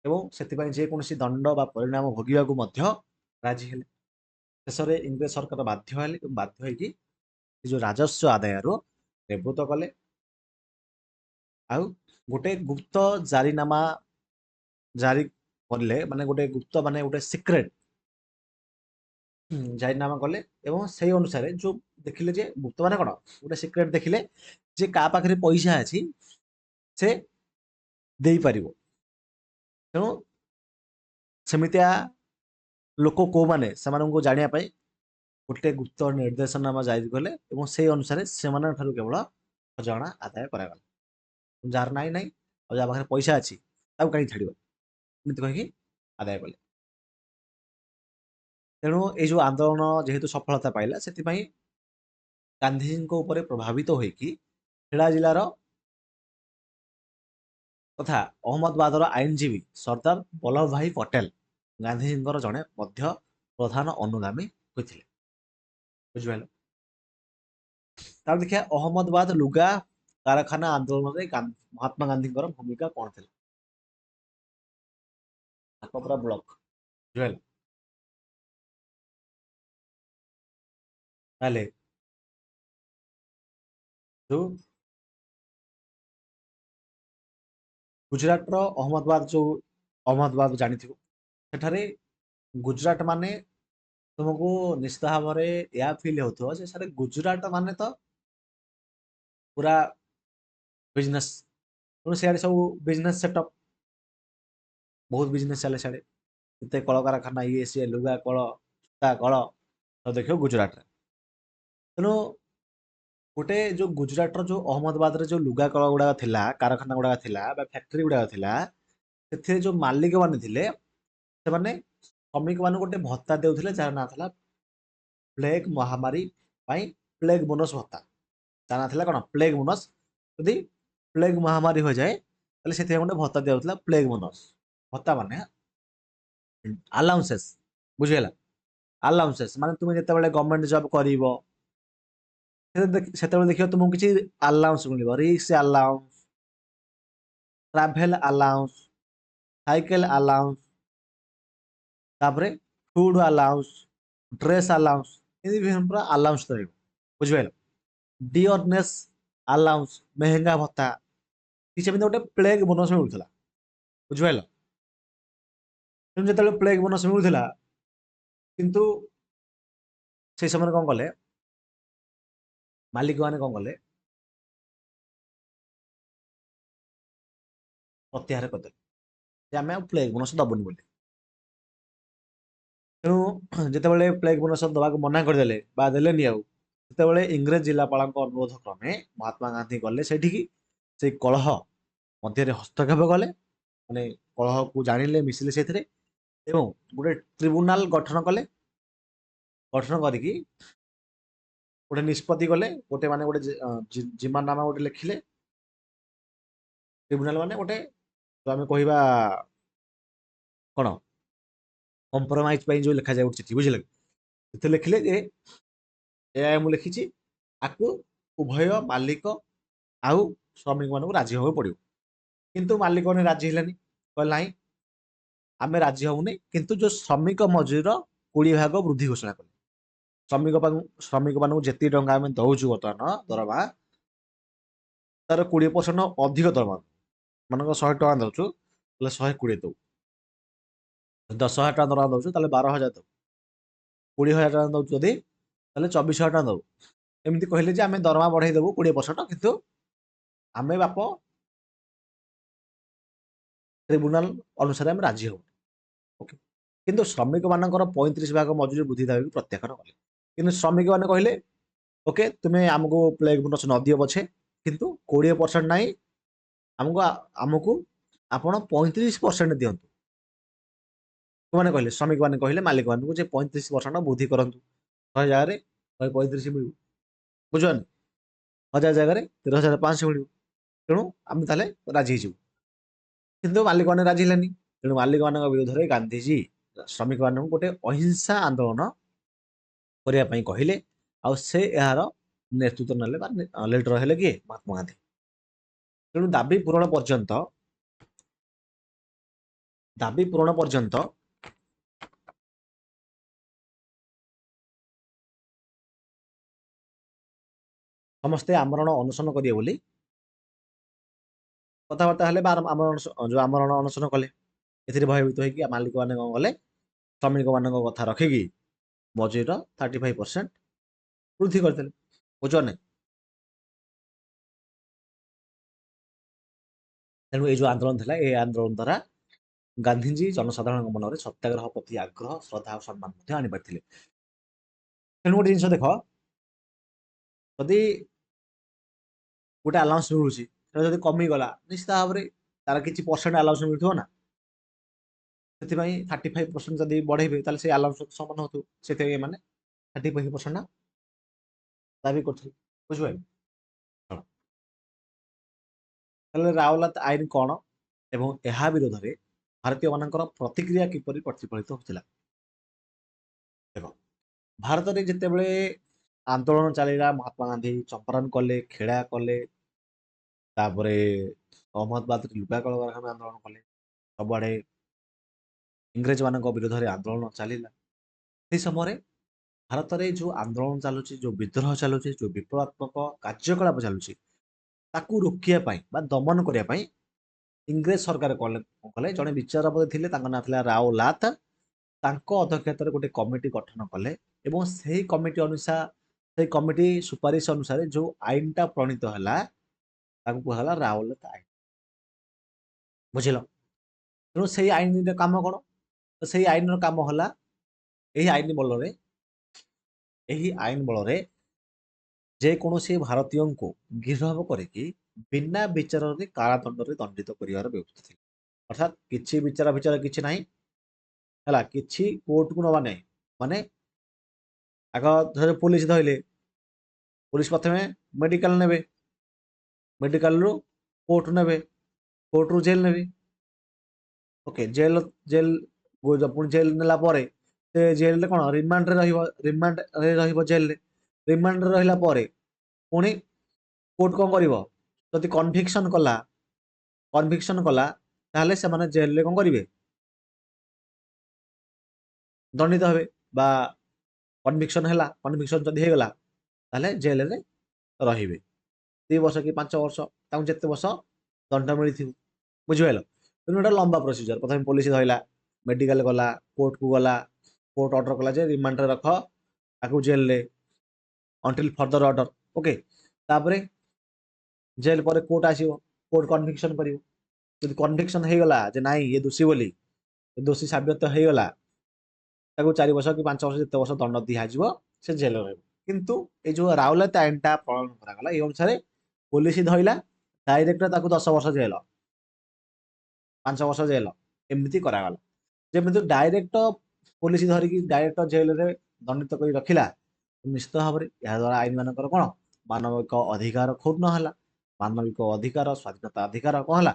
ଏବଂ ସେଥିପାଇଁ ଯେକୌଣସି ଦଣ୍ଡ ବା ପରିଣାମ ଭୋଗିବାକୁ ମଧ୍ୟ ରାଜି ହେଲେ। ଶେଷରେ ଇଂରେଜ ସରକାର ବାଧ୍ୟ ହେଲେ ଏବଂ ବାଧ୍ୟ ହେଇକି ଯୋଉ ରାଜସ୍ୱ ଆଦାୟରୁ ନିବୃତ୍ତ କଲେ। ଆଉ ଗୋଟେ ଗୁପ୍ତ ଜାରିନାମା ଜାରି କଲେ, ମାନେ ଗୋଟେ ଗୁପ୍ତ ମାନେ ଗୋଟେ ସିକ୍ରେଟ ଜାରିନାମା କଲେ ଏବଂ ସେଇ ଅନୁସାରେ ଯୋଉ ଦେଖିଲେ ଯେ ମୁକ୍ତ ମାନେ କଣ ଗୋଟେ ସିକ୍ରେଟ ଦେଖିଲେ ଯେ କାହା ପାଖରେ ପଇସା ଅଛି ସେ ଦେଇପାରିବ। ତେଣୁ ସେମିତିଆ ଲୋକ କୋଉମାନେ ସେମାନଙ୍କୁ ଜାଣିବା ପାଇଁ ଗୋଟେ ଗୁପ୍ତ ନିର୍ଦ୍ଦେଶନାମା ଜାରି କଲେ ଏବଂ ସେଇ ଅନୁସାରେ ସେମାନଙ୍କ ଠାରୁ କେବଳ ଖଜଣା ଆଦାୟ କରାଗଲା। ଯାହାର ନାହିଁ ନାହିଁ ଆଉ ଯାହା ପାଖରେ ପଇସା ଅଛି ତାକୁ କାହିଁ ଛାଡ଼ିବ, ଏମିତି କହିକି ଆଦାୟ କଲେ। ତେଣୁ ଏଇ ଯୋଉ ଆନ୍ଦୋଳନ ଯେହେତୁ ସଫଳତା ପାଇଲା ସେଥିପାଇଁ ଗାନ୍ଧିଜୀଙ୍କ ଉପରେ ପ୍ରଭାବିତ ହୋଇକି ଖେଡ଼ା ଜିଲ୍ଲାର ତଥା ଅହମ୍ମଦାବାଦର ଆଇନଜୀବୀ ସର୍ଦ୍ଦାର ବଲ୍ଲଭ ଭାଇ ପଟେଲ ଗାନ୍ଧିଜୀଙ୍କର ଜଣେ ମଧ୍ୟ ପ୍ରଧାନ ଅନୁଗାମୀ ହୋଇଥିଲେ। ବୁଝିପାରିଲ? ତାପରେ ଦେଖିବା ଅହମ୍ମଦାବାଦ ଲୁଗା କାରଖାନା ଆନ୍ଦୋଳନରେ ମହାତ୍ମା ଗାନ୍ଧୀଙ୍କର ଭୂମିକା କଣ ଥିଲା? ନାକପରା ବ୍ଲକ। ବୁଝିପାରିଲ? ତାହେଲେ ଯୋଉ ଗୁଜୁରାଟର ଅହମ୍ମଦାବାଦ ଜାଣିଥିବ, ସେଠାରେ ଗୁଜୁରାଟ ମାନେ ତୁମକୁ ନିଶ୍ଚିତ ଭାବରେ ଏହା ଫିଲ୍ ହେଉଥିବ ଯେ ସାର୍ ଗୁଜୁରାଟ ମାନେ ତ ପୁରା ବିଜନେସ୍, ତେଣୁ ସିଆଡ଼େ ସବୁ ବିଜନେସ୍ ସେଟଅପ୍, ବହୁତ ବିଜନେସ୍ ଚାଲେ ସିଆଡ଼େ, କେତେ କଳକାରଖାନା ଇଏ ସିଏ ଲୁଗା କଳ ସୂତା କଳ ସବୁ ଦେଖିବ ଗୁଜୁରାଟରେ। ତେଣୁ ଗୋଟେ ଯୋଉ ଗୁଜୁରାଟର ଯୋଉ ଅହମ୍ମଦାବାଦରେ ଯୋଉ ଲୁଗା କଳ ଗୁଡାକ ଥିଲା, କାରଖାନା ଗୁଡାକ ଥିଲା ବା ଫ୍ୟାକ୍ଟ୍ରି ଗୁଡାକ ଥିଲା, ସେଥିରେ ଯୋଉ ମାଲିକ ମାନେ ଥିଲେ ସେମାନେ ଶ୍ରମିକ ମାନଙ୍କୁ ଗୋଟେ ଭତ୍ତା ଦେଉଥିଲେ ଯାହାର ନାଁ ଥିଲା ପ୍ଲେଗ ମହାମାରୀ ପାଇଁ ପ୍ଲେଗ ବୋନସ ଭତ୍ତା। ତା ନାଁ ଥିଲା କଣ? Plague bonus. ଯଦି ପ୍ଲେଗ ମହାମାରୀ ହୋଇଯାଏ ତାହେଲେ ସେଥିପାଇଁ ଗୋଟେ ଭତ୍ତା ଦିଆଯାଉଥିଲା ପ୍ଲେଗ ବୋନସ। ଭତ୍ତା ମାନେ ଆଲାଉନ୍ସେସ୍, ବୁଝିହେଲା? ଆଲାଉନ୍ସେସ୍ ମାନେ ତୁମେ ଯେତେବେଳେ ଗଭର୍ଣ୍ଣମେଣ୍ଟ ଜବ୍ କରିବ ସେତେବେଳେ ଦେଖିବ ତୁମକୁ କିଛି ଆଲାଉନ୍ସ ମିଳିବ, ରିକ୍ସ allowance, travel allowance, cycle allowance, ତାପରେ ଫୁଡ ଆଲାଉନ୍ସ, ଡ୍ରେସ୍ ଆଲାଉନ୍ସ, ଏମିତି ବିଭିନ୍ନ ପ୍ରକାର ଆଲାଉନ୍ସ ରହିବ। ବୁଝିପାରିଲ? ଡିଅରନେସ୍ ଆଲାଉନ୍ସ, ମେହେଙ୍ଗା ଭତ୍ତା, କି ସେମିତି ଗୋଟେ ପ୍ଲେଗ ବୋନସ ମିଳୁଥିଲା। ବୁଝିପାରିଲ? ତେଣୁ ଯେତେବେଳେ ପ୍ଲେଗ ବୋନସ ମିଳୁଥିଲା, କିନ୍ତୁ ସେଇ ସମୟରେ କଣ କଲେ ମାଲିକ ମାନେ କଣ କଲେ ପ୍ରତ୍ୟାହାର କରିଦେଲେ ଯେ ଆମେ ଆଉ ପ୍ଲେଗ ବୋନସ ଦବୁନି ବୋଲି। ତେଣୁ ଯେତେବେଳେ ପ୍ଲେଗ ବୋନସ ଦବାକୁ ମନା କରିଦେଲେ ବା ଦେଲେନି ଆଉ, ସେତେବେଳେ ଇଂରେଜ ଜିଲ୍ଲାପାଳଙ୍କ ଅନୁରୋଧ କ୍ରମେ ମହାତ୍ମା ଗାନ୍ଧୀ ଗଲେ ସେଠିକି, ସେଇ କଳହ ମଧ୍ୟରେ ହସ୍ତକ୍ଷେପ କଲେ, ମାନେ କଳହକୁ ଜାଣିଲେ, ମିଶିଲେ ସେଥିରେ ଏବଂ ଗୋଟେ ଟ୍ରିବ୍ୟୁନାଲ ଗଠନ କଲେ। ଗଠନ କରିକି ଗୋଟେ ନିଷ୍ପତ୍ତି କଲେ, ଗୋଟେ ମାନେ ଗୋଟେ ଜିମାନାମା ଗୋଟେ ଲେଖିଲେ। ଟ୍ରିବ୍ୟୁନାଲ ମାନେ ଗୋଟେ ଆମେ କହିବା କଣ କମ୍ପ୍ରମାଇଜ ପାଇଁ ଯୋଉ ଲେଖାଯାଏ ଗୋଟେ ଚିଠି, ବୁଝିଲେ? ସେଥିରେ ଲେଖିଲେ ଯେ ଏହା ମୁଁ ଲେଖିଛି, ଆକୁ ଉଭୟ ମାଲିକ ଆଉ ଶ୍ରମିକ ମାନଙ୍କୁ ରାଜି ହବାକୁ ପଡିବ। କିନ୍ତୁ ମାଲିକ ମାନେ ରାଜି ହେଲେନି, କହିଲେ ନାହିଁ ଆମେ ରାଜି ହବୁନି, କିନ୍ତୁ ଯୋଉ ଶ୍ରମିକ ମଜୁରୀର 20% ବୃଦ୍ଧି ଘୋଷଣା କଲେ। ଶ୍ରମିକ ମାନଙ୍କୁ ଯେତିକି ଟଙ୍କା ଆମେ ଦଉଛୁ ବର୍ତ୍ତମାନ ଦରମା, ତାର 20% ଅଧିକ ଦରମା। ମନେକର 100 ଟଙ୍କା ଦଉଛୁ, ତାହେଲେ 120 ଦବୁ। 10,000 ଟଙ୍କା ଦରମା ଦଉଛୁ ତାହେଲେ 12,000 ଦବୁ। 20,000 ଟଙ୍କା ଦଉଛୁ ଯଦି ତାହେଲେ 24,000 ଟଙ୍କା ଦବୁ। ଏମିତି କହିଲେ ଯେ ଆମେ ଦରମା ବଢେଇ ଦବୁ 20%, କିନ୍ତୁ ଆମେ ବାପ ଟ୍ରିବ୍ୟୁନାଲ ଅନୁସାରେ ଆମେ ରାଜି ହବୁ। ଓକେ। କିନ୍ତୁ ଶ୍ରମିକ ମାନଙ୍କର 35% ମଜୁରୀ ବୃଦ୍ଧି ଦାବିକୁ ପ୍ରତ୍ୟାଖ୍ୟାନ କଲେ। କିନ୍ତୁ ଶ୍ରମିକ ମାନେ କହିଲେ ଓକେ ତୁମେ ଆମକୁ ପ୍ଲେଗ ବୋନସ ନ ଦିଅ ପଛେ, କିନ୍ତୁ 20% ନାହିଁ, ଆମକୁ ଆମକୁ ଆପଣ 35% ଦିଅନ୍ତୁ। ସେମାନେ କହିଲେ, ଶ୍ରମିକ ମାନେ କହିଲେ ମାଲିକ ମାନଙ୍କୁ ଯେ 35% ବୃଦ୍ଧି କରନ୍ତୁ। 100 ଜାଗାରେ 135 ମିଳିବ। ବୁଝୁଛନ୍ତି? 1000 ଜାଗାରେ 13,500 ମିଳିବ। ତେଣୁ ଆମେ ତାହେଲେ ରାଜି ହେଇଯିବୁ। କିନ୍ତୁ ମାଲିକ ମାନେ ରାଜି ହେଲେନି। ତେଣୁ ମାଲିକ ମାନଙ୍କ ବିରୁଦ୍ଧରେ ଗାନ୍ଧିଜୀ ଶ୍ରମିକ ମାନଙ୍କୁ ଗୋଟେ ଅହିଂସା ଆନ୍ଦୋଳନ କରିବା ପାଇଁ କହିଲେ, ଆଉ ସେ ଏହାର ନେତୃତ୍ୱ ନେଲେ ବା ଲିଡର ହେଲେ କିଏ? ମହାତ୍ମା ଗାନ୍ଧୀ। ତେଣୁ ଦାବି ପୂରଣ ପର୍ଯ୍ୟନ୍ତ ସମସ୍ତେ ଆମରଣ ଅନଶନ କରିବେ ବୋଲି କଥାବାର୍ତ୍ତା ହେଲେ ବା ଯୋଉ ଆମରଣ ଅନଶନ କଲେ। ଏଥିରେ ଭୟଭୀତ ହେଇକି ମାଲିକ ମାନେ କଣ କଲେ, ଶ୍ରମିକ ମାନଙ୍କ କଥା ରଖିକି ମଜୁରୀର 35% ବୃଦ୍ଧି କରିଥିଲେ। ବୁଝ ନାହିଁ? ତେଣୁ ଏଇ ଯୋଉ ଆନ୍ଦୋଳନ ଥିଲା ଏ ଆନ୍ଦୋଳନ ଦ୍ୱାରା ଗାନ୍ଧିଜୀ ଜନସାଧାରଣଙ୍କ ମନରେ ସତ୍ୟାଗ୍ରହ ପ୍ରତି ଆଗ୍ରହ ଶ୍ରଦ୍ଧା ଆଉ ସମ୍ମାନ ମଧ୍ୟ ଆଣିପାରିଥିଲେ। ତେଣୁ ଗୋଟେ ଜିନିଷ ଦେଖ, ଯଦି ଗୋଟେ ଆଲାଉନ୍ସ ମିଳୁଛି ସେଟା ଯଦି କମିଗଲା ନିଶ୍ଚିତ ଭାବରେ ତାର କିଛି ପରସେଣ୍ଟ ଆଲାଉନ୍ସ ମିଳୁଥିବ ନା। ସେଥିପାଇଁ 35% ଯଦି ବଢେଇବେ ତାହେଲେ ସେ ଆଲାଉନ୍ସ ସମାନ ହଉଥିବ। ସେଥିପାଇଁ ଏମାନେ 35% ଦାବି କରୁଥିଲେ। ବୁଝିପାରିଲେ? ହଁ। ତାହେଲେ ରାଓଲାତ ଆଇନ କଣ ଏବଂ ଏହା ବିରୋଧରେ ଭାରତୀୟ ମାନଙ୍କର ପ୍ରତିକ୍ରିୟା କିପରି ପ୍ରତିଫଳିତ ହୋଇଥିଲା? ଦେଖ, ଭାରତରେ ଯେତେବେଳେ ଆନ୍ଦୋଳନ ଚାଲିଲା, ମହାତ୍ମା ଗାନ୍ଧୀ ଚମ୍ପାରନ କଲେ, ଖେଳା କଲେ, ତାପରେ ଅହମ୍ମଦାବାଦରେ ଲୁଗା କଳକାରଖାନା ଆନ୍ଦୋଳନ କଲେ, ସବୁଆଡେ ଇଂରେଜ ମାନଙ୍କ ବିରୋଧରେ ଆନ୍ଦୋଳନ ଚାଲିଲା। ସେହି ସମୟରେ ଭାରତରେ ଯୋଉ ଆନ୍ଦୋଳନ ଚାଲୁଛି, ଯୋଉ ବିଦ୍ରୋହ ଚାଲୁଛି, ଯୋଉ ବିପ୍ଳବାତ୍ମକ କାର୍ଯ୍ୟକଳାପ ଚାଲୁଛି, ତାକୁ ରୋକିବା ପାଇଁ ବା ଦମନ କରିବା ପାଇଁ ଇଂରେଜ ସରକାର କଲେ ଜଣେ ବିଚାରପତି ଥିଲେ, ତାଙ୍କ ନାଁ ଥିଲା ରାଓଲାତ। ତାଙ୍କ ଅଧ୍ୟକ୍ଷତାରେ ଗୋଟେ କମିଟି ଗଠନ କଲେ ଏବଂ ସେହି କମିଟି ଅନୁସାରେ ସେଇ କମିଟି ସୁପାରିଶ ଅନୁସାରେ ଯୋଉ ଆଇନଟା ପ୍ରଣୀତ ହେଲା ତାକୁ କୁହାଗଲା ରାଓଲାତ ଆଇନ। ବୁଝିଲ? ତେଣୁ ସେଇ ଆଇନର କାମ କଣ? ତ ସେଇ ଆଇନର କାମ ହେଲା ଏହି ଆଇନ ବଳରେ ଏହି ଆଇନ ବଳରେ ଯେକୌଣସି ଭାରତୀୟଙ୍କୁ ଗିରଫ କରିକି ବିନା ବିଚାରରେ କାରାଦଣ୍ଡରେ ଦଣ୍ଡିତ କରିବାର ବ୍ୟବସ୍ଥା ଥିଲା। ଅର୍ଥାତ୍ କିଛି ବିଚାର ଫିଚାର କିଛି ନାହିଁ ହେଲା, କିଛି କୋର୍ଟକୁ ନବା ନାହିଁ। ମାନେ ଆଗ ଧର ପୋଲିସ ଧଇଲେ, ପୋଲିସ ପ୍ରଥମେ ମେଡିକାଲ ନେବେ, ମେଡିକାଲରୁ କୋର୍ଟ ନେବେ, କୋର୍ଟରୁ ଜେଲ ନେବେ। ଓକେ, ଜେଲ ଜେଲ ପୁଣି ଜେଲ ନେଲା ପରେ ସେ ଜେଲରେ କଣ ରିମାଣ୍ଡରେ ରହିବ, ରିମାଣ୍ଡରେ ରହିବ ଜେଲରେ। ରିମାଣ୍ଡରେ ରହିଲା ପରେ ପୁଣି କୋର୍ଟ କଣ କରିବ? ଯଦି କନଭିକ୍ସନ କଲା ତାହେଲେ ସେମାନେ ଜେଲରେ କଣ କରିବେ? ଦଣ୍ଡିତ ହେବେ ବା କନଭିକ୍ସନ ହେଲା, କନଭିକ୍ସନ ଯଦି ହେଇଗଲା ତାହେଲେ ଜେଲରେ ରହିବେ 2 ବର୍ଷ କି 5 ବର୍ଷ, ତାଙ୍କୁ ଯେତେ ବର୍ଷ ଦଣ୍ଡ ମିଳିଥିବ। ବୁଝିପାରିଲ? ତେଣୁ ଏଟା ଲମ୍ବା ପ୍ରୋସିଜର। ପ୍ରଥମେ ପୋଲିସ ଧଇଲା, ମେଡିକାଲ ଗଲା, କୋର୍ଟକୁ ଗଲା, କୋର୍ଟ ଅର୍ଡର କଲା ଯେ ରିମାଣ୍ଡରେ ରଖ ତାକୁ ଜେଲରେ ଅନଟିଲ ଫର୍ଦର ଅର୍ଡର। ଓକେ, ତାପରେ ଜେଲ ପରେ କୋର୍ଟ ଆସିବ, କୋର୍ଟ କନଭିକ୍ସନ କରିବ। ଯଦି କନଭିକ୍ସନ ହେଇଗଲା ଯେ ନାଇଁ ଇଏ ଦୋଷୀ ବୋଲି, ଦୋଷୀ ସାବ୍ୟସ୍ତ ହେଇଗଲା, ତାକୁ 4 ବର୍ଷ କି 5 ବର୍ଷ ଯେତେ ବର୍ଷ ଦଣ୍ଡ ଦିଆଯିବ, ସେ ଜେଲରେ ରହିବ। କିନ୍ତୁ ଏଇ ଯୋଉ ରାଉଲାତ ଆଇନଟା ପ୍ରଣୟନ କରାଗଲା, ଏଇ ଅନୁସାରେ ପୋଲିସ ଧଇଲା ଡାଇରେକ୍ଟ ତାକୁ 10 ବର୍ଷ ଜେଲ, 5 ବର୍ଷ ଜେଲ, ଏମିତି କରାଗଲା। ଯେମିତି ଡାଇରେକ୍ଟ ପୋଲିସ ଧରିକି ଡାଇରେକ୍ଟ ଜେଲରେ ଦଣ୍ଡିତ କରି ରଖିଲା, ନିଶ୍ଚିତ ଭାବରେ ଏହା ଦ୍ୱାରା ଆଇନ ମାନଙ୍କର କଣ ମାନବିକ ଅଧିକାର କ୍ଷୁର୍ଣ୍ଣ ହେଲା। ମାନବିକ ଅଧିକାର, ସ୍ୱାଧୀନତା ଅଧିକାର କଣ ହେଲା?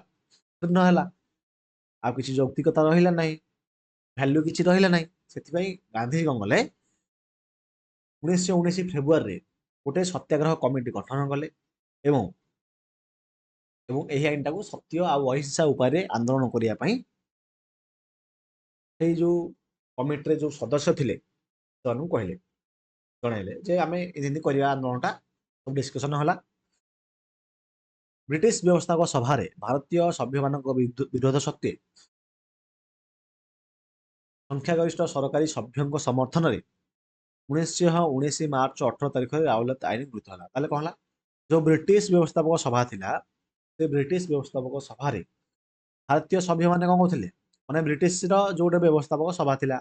କ୍ଷୁର୍ଣ୍ଣ ହେଲା। ଆଉ କିଛି ଯୌକ୍ତିକତା ରହିଲା ନାହିଁ, ଭ୍ୟାଲ୍ୟୁ କିଛି ରହିଲା ନାହିଁ। ସେଥିପାଇଁ ଗାନ୍ଧୀ କଣ କଲେ, 1919 ଫେବୃଆରୀରେ ଗୋଟେ ସତ୍ୟାଗ୍ରହ କମିଟି ଗଠନ କଲେ ଏବଂ ଏବଂ ଏହି ଆଇନଟାକୁ ସତ୍ୟ ଆଉ ଅହିଂସା ଉପାୟରେ ଆନ୍ଦୋଳନ କରିବା ପାଇଁ ସେଇ ଯୋଉ କମିଟିରେ ଯୋଉ ସଦସ୍ୟ ଥିଲେ ସେମାନଙ୍କୁ କହିଲେ, ଜଣାଇଲେ ଯେ ଆମେ ଏମିତି କରିବା ଆନ୍ଦୋଳନଟା। ସବୁ ଡିସ୍କସନ ହେଲା। ବ୍ରିଟିଶ ବ୍ୟବସ୍ଥାପକ ସଭାରେ ଭାରତୀୟ ସଭ୍ୟମାନଙ୍କ ବିରୋଧ ସତ୍ତ୍ୱେ ସଂଖ୍ୟାଗରିଷ୍ଠ ସରକାରୀ ସଭ୍ୟଙ୍କ ସମର୍ଥନରେ 1919 ମାର୍ଚ୍ଚ 18 ତାରିଖରେ ରାଉଲାତ ଆଇନ ଗୃହୀତ ହେଲା। ତାହେଲେ କଣ ହେଲା? ଯୋଉ ବ୍ରିଟିଶ ବ୍ୟବସ୍ଥାପକ ସଭା ଥିଲା, ସେ ବ୍ରିଟିଶ ବ୍ୟବସ୍ଥାପକ ସଭାରେ ଭାରତୀୟ ସଭ୍ୟମାନେ କଣ କହୁଥିଲେ? ମାନେ ବ୍ରିଟିଶର ଯୋଉ ଗୋଟେ ବ୍ୟବସ୍ଥାପକ ସଭା ଥିଲା,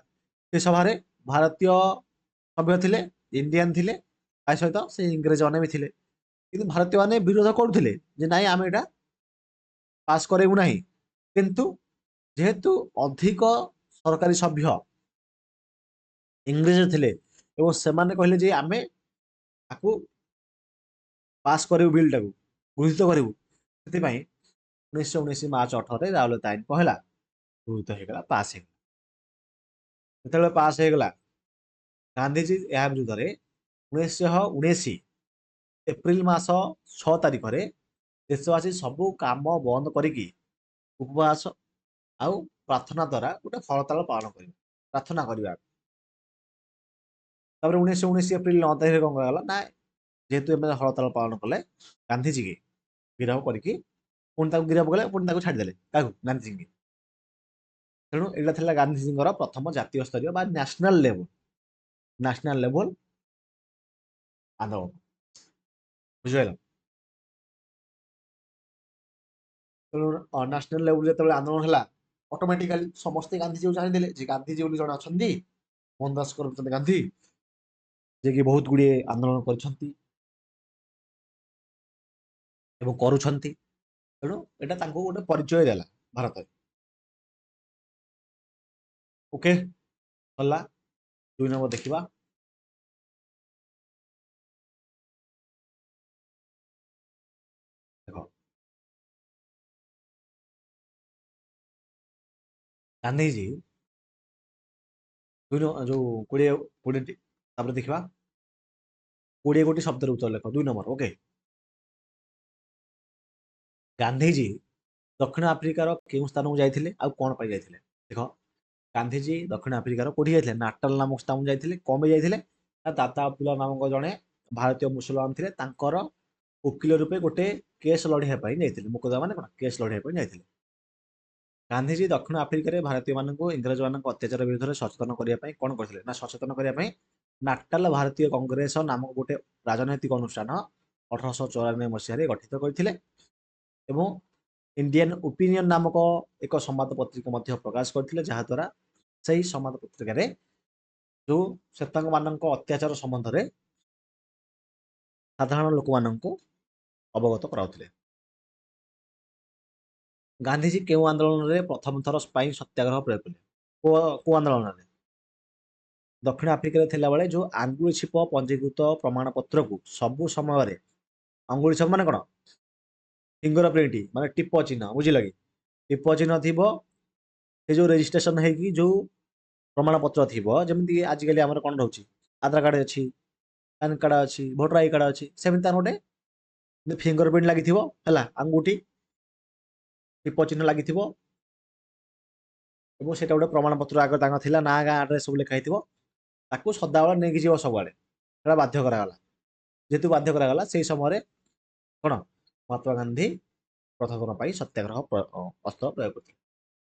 ସେ ସଭାରେ ଭାରତୀୟ ସଭ୍ୟ ଥିଲେ, ଇଣ୍ଡିଆନ ଥିଲେ, ତା ସହିତ ସେ ଇଂରେଜ ମାନେ ବି ଥିଲେ। କିନ୍ତୁ ଭାରତୀୟ ମାନେ ବିରୋଧ କରୁଥିଲେ ଯେ ନାଇଁ ଆମେ ଏଇଟା ପାସ୍ କରେଇବୁ ନାହିଁ। କିନ୍ତୁ ଯେହେତୁ ଅଧିକ ସରକାରୀ ସଭ୍ୟ ଇଂରେଜ ଥିଲେ ଏବଂ ସେମାନେ କହିଲେ ଯେ ଆମେ ତାକୁ ପାସ୍ କରିବୁ, ବିଲଟାକୁ ଗୃହୀତ କରିବୁ। ସେଥିପାଇଁ 1919 ମାର୍ଚ୍ଚ 18 ରାଉଲାତ ଆଇନ କଣ ହେଲା? ଗୃହୀତ ହେଇଗଲା, ପାସ୍ ହେଇଗଲା। ଯେତେବେଳେ ପାସ୍ ହେଇଗଲା, ଗାନ୍ଧିଜୀ ଏହା ବିରୁଦ୍ଧରେ 1919 ଏପ୍ରିଲ ମାସ 6 ତାରିଖରେ ଦେଶବାସୀ ସବୁ କାମ ବନ୍ଦ କରିକି ଉପବାସ ଆଉ ପ୍ରାର୍ଥନା ଦ୍ଵାରା ଗୋଟେ ହଳତାଳ ପାଳନ କରିବେ, ପ୍ରାର୍ଥନା କରିବା। ତାପରେ 1919 ଏପ୍ରିଲ 9 ତାରିଖରେ କଣ କରାଗଲା ନା, ଯେହେତୁ ଏମାନେ ହଳତାଳ ପାଳନ କଲେ, ଗାନ୍ଧିଜୀ କି ଗିରଫ କରିକି ପୁଣି ତାକୁ ଗିରଫ କଲେ, ପୁଣି ତାକୁ ଛାଡ଼ିଦେଲେ। କାହାକୁ? ଗାନ୍ଧିଜୀଙ୍କୁ। ତେଣୁ ଏଇଟା ଥିଲା ଗାନ୍ଧିଜୀଙ୍କର ପ୍ରଥମ ଜାତୀୟ ସ୍ତରୀୟ ବା ନ୍ୟାସନାଲ ଲେଭେଲ ଆନ୍ଦୋଳନ। ବୁଝିପାରିଲ? ତେଣୁ ନ୍ୟାସନାଲ ଲେଭେଲ ଯେତେବେଳେ ଆନ୍ଦୋଳନ ହେଲା, ଅଟୋମେଟିକାଲି ସମସ୍ତେ ଗାନ୍ଧିଜୀକୁ ଜାଣିଦେଲେ ଯେ ଗାନ୍ଧିଜୀ ବୋଲି ଜଣେ ଅଛନ୍ତି, ମୋହନଦାସ କରମଚନ୍ଦ ଗାନ୍ଧୀ, ଯିଏକି ବହୁତ ଗୁଡିଏ ଆନ୍ଦୋଳନ କରିଛନ୍ତି ଏବଂ କରୁଛନ୍ତି। ତେଣୁ ଏଇଟା ତାଙ୍କୁ ଗୋଟେ ପରିଚୟ ଦେଲା ଭାରତରେ। ଓକେ, ଗଲା 2 ନମ୍ବର ଦେଖିବା। ଦେଖ, ଗାନ୍ଧିଜୀ ଯୋଉ 20 ତାପରେ ଦେଖିବା 20 ଗୋଟି ଶବ୍ଦର ଉତ୍ତର ଲେଖ। 2 ନମ୍ବର। ଓକେ, ଗାନ୍ଧିଜୀ ଦକ୍ଷିଣ ଆଫ୍ରିକାର କେଉଁ ସ୍ଥାନକୁ ଯାଇଥିଲେ ଆଉ କଣ ପାଇଁ ଯାଇଥିଲେ? ଦେଖ, ଗାନ୍ଧିଜୀ ଦକ୍ଷିଣ ଆଫ୍ରିକାର କୋଉଠି ଯାଇଥିଲେ? ନାଟାଲ ନାମକ ସ୍ଥାନକୁ ଯାଇଥିଲେ। କଣ ପାଇଁ ଯାଇଥିଲେ? ନା ଦାଦା ଅବଦୁଲ୍ଲା ନାମକ ଜଣେ ଭାରତୀୟ ମୁସଲମାନ ଥିଲେ, ତାଙ୍କର ଓକିଲ ରୂପେ ଗୋଟେ କେସ୍ ଲଢିବା ପାଇଁ ଯାଇଥିଲେ। ମୁକଦମା ମାନେ କଣ? କେସ୍ ଲଢିବା ପାଇଁ ଯାଇଥିଲେ। ଗାନ୍ଧିଜୀ ଦକ୍ଷିଣ ଆଫ୍ରିକାରେ ଭାରତୀୟମାନଙ୍କୁ ଇଂରେଜମାନଙ୍କ ଅତ୍ୟାଚାର ବିରୁଦ୍ଧରେ ସଚେତନ କରିବା ପାଇଁ କଣ କରିଥିଲେ? ନା ସଚେତନ କରିବା ପାଇଁ ନାଟାଲ ଭାରତୀୟ କଂଗ୍ରେସ ନାମକ ଗୋଟେ ରାଜନୈତିକ ଅନୁଷ୍ଠାନ 1894 ଗଠିତ କରିଥିଲେ ଏବଂ ଇଣ୍ଡିଆନ ଓପିନିୟନ ନାମକ ଏକ ସମ୍ବାଦ ପତ୍ରିକା ମଧ୍ୟ ପ୍ରକାଶ କରିଥିଲେ, ଯାହାଦ୍ୱାରା ସେହି ସମ୍ବାଦ ପତ୍ରିକାରେ ଯୋଉ ଶ୍ଵେତାଙ୍ଗମାନଙ୍କ ଅତ୍ୟାଚାର ସମ୍ବନ୍ଧରେ ସାଧାରଣ ଲୋକମାନଙ୍କୁ ଅବଗତ କରାଉଥିଲେ। ଗାନ୍ଧିଜୀ କେଉଁ ଆନ୍ଦୋଳନରେ ପ୍ରଥମ ଥର ପାଇଁ ସତ୍ୟାଗ୍ରହ ପ୍ରୟୋଗ କଲେ? କୋଉ ଆନ୍ଦୋଳନରେ? ଦକ୍ଷିଣ ଆଫ୍ରିକାରେ ଥିଲାବେଳେ ଯୋଉ ଆଙ୍ଗୁଳି ଛିପ ପଞ୍ଜୀକୃତ ପ୍ରମାଣ ପତ୍ରକୁ ସବୁ ସମୟରେ, ଆଙ୍ଗୁଳି ଛିପ ମାନେ କଣ? ଫିଙ୍ଗର ପ୍ରିଣ୍ଟ ମାନେ ଟିପ ଚିହ୍ନ, ବୁଝିଲ କି? ଟିପ ଚିହ୍ନ ଥିବ, ସେ ଯୋଉ ରେଜିଷ୍ଟ୍ରେସନ ହେଇକି ଯୋଉ ପ୍ରମାଣ ପତ୍ର ଥିବ, ଯେମିତି ଆଜିକାଲି ଆମର କଣ ରହୁଛି, ଆଧାର କାର୍ଡ ଅଛି, ପାନ କାର୍ଡ ଅଛି, ଭୋଟର ଆଇ କାର୍ଡ ଅଛି, ସେମିତି ତାର ଗୋଟେ ଫିଙ୍ଗର ପ୍ରିଣ୍ଟ ଲାଗିଥିବ, ହେଲା, ଆଙ୍ଗୁଠି ଟିପ ଚିହ୍ନ ଲାଗିଥିବ ଏବଂ ସେଇଟା ଗୋଟେ ପ୍ରମାଣ ପତ୍ର ଆଗ ତାଙ୍କ ଥିଲା, ନା ଗାଁ ଆଡ୍ରେସ ସବୁ ଲେଖା ହେଇଥିବ। ତାକୁ ସଦାବେଳେ ନେଇକି ଯିବ ସବୁଆଡେ, ସେଟା ବାଧ୍ୟ କରାଗଲା। ଯେହେତୁ ବାଧ୍ୟ କରାଗଲା, ସେଇ ସମୟରେ କଣ ମହାତ୍ମା ଗାନ୍ଧୀ ପ୍ରଥମ ଥର ପାଇଁ ସତ୍ୟାଗ୍ରହ ଅସ୍ତ୍ର ପ୍ରୟୋଗ କରିଥିଲେ।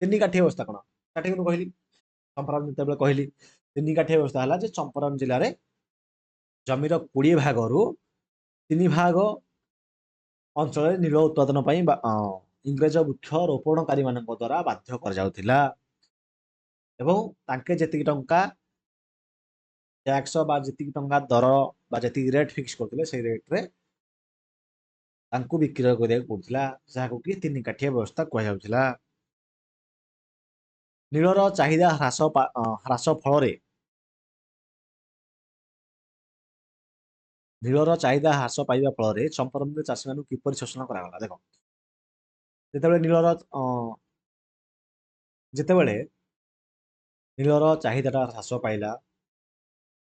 ତିନି କାଠି ବ୍ୟବସ୍ଥା କଣ? କାଠିକୁ କହିଲି, ଚମ୍ପାରଣ ଯେତେବେଳେ କହିଲି, ତିନି କାଠି ବ୍ୟବସ୍ଥା ହେଲା ଯେ ଚମ୍ପାରଣ ଜିଲ୍ଲାରେ ଜମିର 20 ଭାଗରୁ 3 ଭାଗ ଅଞ୍ଚଳରେ ନୀଳ ଉତ୍ପାଦନ ପାଇଁ ଇଂରେଜ ବୃକ୍ଷ ରୋପଣକାରୀ ମାନଙ୍କ ଦ୍ଵାରା ବାଧ୍ୟ କରାଯାଉଥିଲା ଏବଂ ତାଙ୍କେ ଯେତିକି ଟଙ୍କା ଟ୍ୟାକ୍ସ ବା ଯେତିକି ଟଙ୍କା ଦର ବା ଯେତିକି ରେଟ୍ ଫିକ୍ସ କରୁଥିଲେ, ସେଇ ରେଟ୍ରେ ତାଙ୍କୁ ବିକ୍ରୟ କରିବାକୁ ପଡୁଥିଲା, ଯାହାକୁ କି 3 କାଠିଆ ବ୍ୟବସ୍ଥା କୁହାଯାଉଥିଲା। ନୀଳର ଚାହିଦା ହ୍ରାସ ଫଳରେ ନୀଳର ଚାହିଦା ହ୍ରାସ ପାଇବା ଫଳରେ ଚମ୍ପାରଣରେ ଚାଷୀମାନଙ୍କୁ କିପରି ଶୋଷଣ କରାଗଲା? ଦେଖ, ଯେତେବେଳେ ନୀଳର ଚାହିଦାଟା ହ୍ରାସ ପାଇଲା,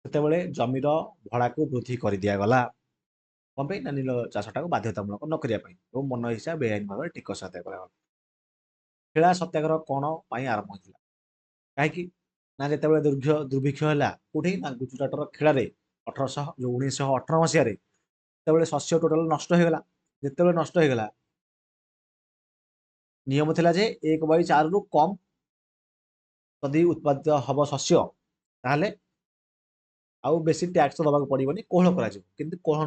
ସେତେବେଳେ ଜମିର ଭଡ଼ାକୁ ବୃଦ୍ଧି କରିଦିଆଗଲା। କଣ ପାଇଁ? ନା ନୀଳ ଚାଷଟାକୁ ବାଧ୍ୟତାମୂଳକ ନ କରିବା ପାଇଁ ଏବଂ ମନ ଇଚ୍ଛା ବେଆଇନ ଭାବରେ ଟିକସ ଆଦାୟ କରାଗଲା। ଖେଳା ସତ୍ୟାଗ୍ରହ କଣ ପାଇଁ ଆରମ୍ଭ ହୋଇଥିଲା? କାହିଁକି? ନା ଯେତେବେଳେ ଦୁର୍ଭିକ୍ଷ ହେଲା କୋଉଠି? ନା ଗୁଜୁରାଟର ଖେଳାରେ 1918 ମସିହାରେ ଯେତେବେଳେ ଶସ୍ୟ ଟୋଟାଲ ନଷ୍ଟ ହେଇଗଲା। ଯେତେବେଳେ ନଷ୍ଟ ହେଇଗଲା, ନିୟମ ଥିଲା ଯେ 1/4ରୁ କମ ଯଦି ଉତ୍ପାଦିତ ହବ ଶସ୍ୟ, ତାହେଲେ ଆଉ ବେଶୀ ଟ୍ୟାକ୍ସ ଦବାକୁ ପଡିବନି, କୋହଳ କରାଯିବ। କିନ୍ତୁ କୋହଳ